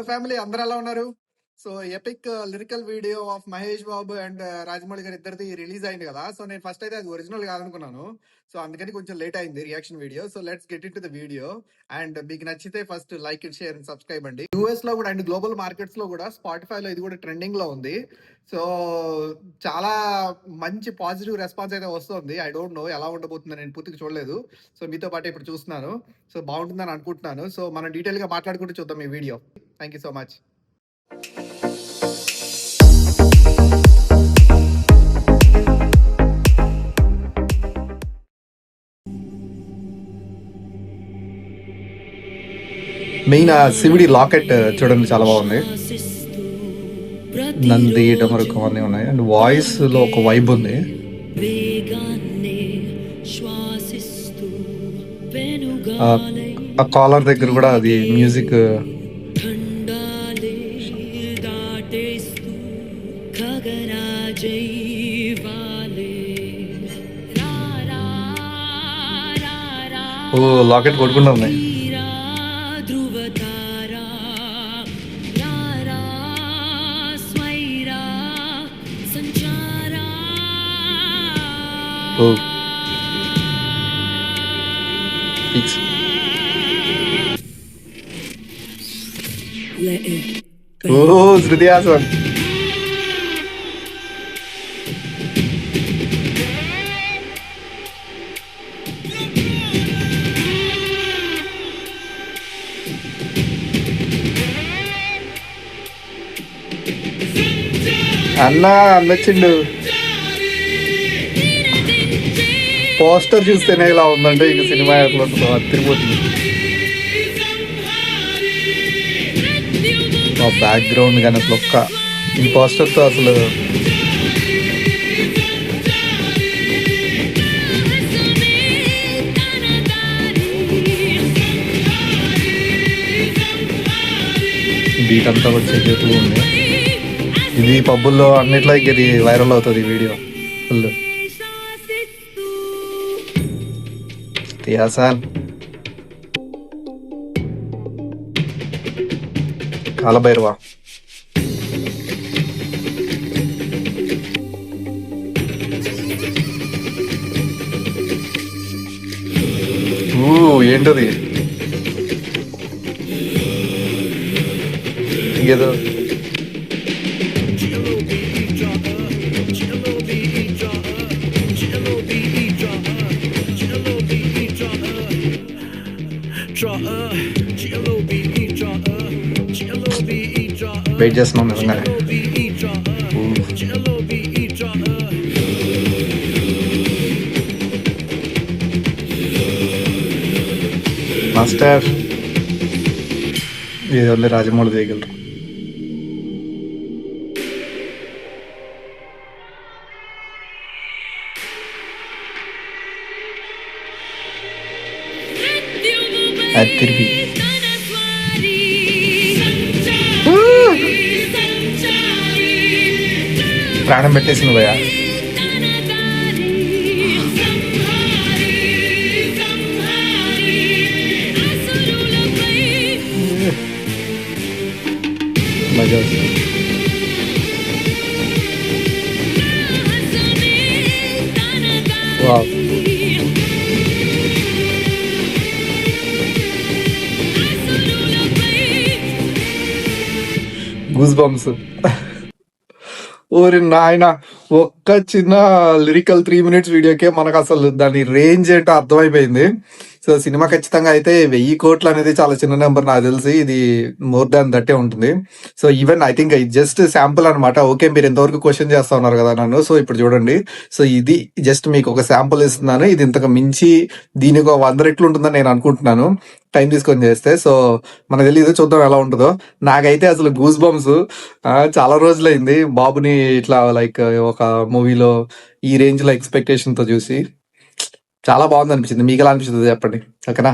Family అందరు ఎలా ఉన్నారు? So epic lyrical video of Mahesh Babu and Rajamouli గారి ఇద్దరిది రిలీజ్ అయింది కదా. సో నేను ఫస్ట్ అయితే అది ఒరిజినల్ కాదనుకున్నాను. సో అందుకని కొంచెం లేట్ అయింది reaction video. So let's get in to the video. And మీకు నచ్చితే first like it, share and subscribe అండి. యూఎస్ లో కూడా అండ్ గ్లోబల్ మార్కెట్స్ లో కూడా స్పాటిఫై లో ఇది కూడా ట్రెండింగ్ లో ఉంది. సో చాలా మంచి పాజిటివ్ రెస్పాన్స్ అయితే వస్తుంది. ఐ డోంట్ నో ఎలా ఉండబోతుందని నేను పూర్తిగా చూడలేదు. సో మీతో పాటు ఇప్పుడు చూస్తున్నాను. సో బాగుంటుందని అనుకుంటున్నాను. సో మనం డీటెయిల్ గా మాట్లాడుకుంటూ చూద్దాం ఈ video. Thank you so much. Main ఆ సివిడి లాకెట్ చూడండి చాలా బాగుంది. నంది డమరుకం అన్నీ ఉన్నాయి అండ్ వాయిస్ లో ఒక వైబ్ ఉంది. ఆ కాలర్ దగ్గర కూడా అది మ్యూజిక్ ఓ లాకెట్ కొట్టుకుంటా ఉన్నాయి. ఓ శృతి హాసన్. అన్నా అన్నొచ్చిండు. పోస్టర్ చూస్తేనే ఇలా ఉందంటే ఇంక సినిమా ఎట్లా ఉంటుందో తిరిగిపోతుంది. బ్యాక్గ్రౌండ్ కానీ అసలు ఒక్క ఈ పోస్టర్తో అసలు బీట్ అంతా వచ్చేటట్టు ఉంది. ఇది పబ్బుల్లో అన్నిట్లో ఇది వైరల్ అవుతుంది ఈ వీడియో ఫుల్. హాసన్ కాలభైరవా ఏంటది ఏదో వెయిట్ చేస్తున్నాం నిజంగానే. మాస్టర్ ఇది వల్లే రాజమౌళి చేయగలరు. అది తిరిగి ప్రాణం పెట్టేసింది భయ. మజా వస్తుంది. Wow goose bumps. ఓరి నాయన, ఒక్క చిన్న లిరికల్ 3 minutes వీడియోకే మనకు అసలు దాని రేంజ్ ఏంటో అర్థమైపోయింది. సో సినిమా ఖచ్చితంగా అయితే 1000 కోట్లు అనేది చాలా చిన్న నెంబర్ నాకు తెలిసి. ఇది మోర్ దాన్ దట్టే ఉంటుంది. So even I think just sample అనమాట. ఓకే, మీరు ఎంతవరకు క్వశ్చన్ చేస్తా ఉన్నారు కదా నన్ను. సో ఇప్పుడు చూడండి, సో ఇది జస్ట్ మీకు ఒక శాంపుల్ ఇస్తున్నాను. ఇది ఇంతకు మించి దీనికి 100 రెట్లు ఉంటుందని నేను అనుకుంటున్నాను టైం తీసుకొని చేస్తే. సో మనకు తెలియదు, చూద్దాం ఎలా ఉంటుందో. నాకైతే అసలు గూస్ బంప్స్. చాలా రోజులైంది బాబుని ఇట్లా లైక్ ఒక మూవీలో ఈ రేంజ్ లో ఎక్స్పెక్టేషన్ తో చూసి. చాలా బాగుంది అనిపించింది. మీకు ఎలా అనిపించింది చెప్పండి, ఓకేనా?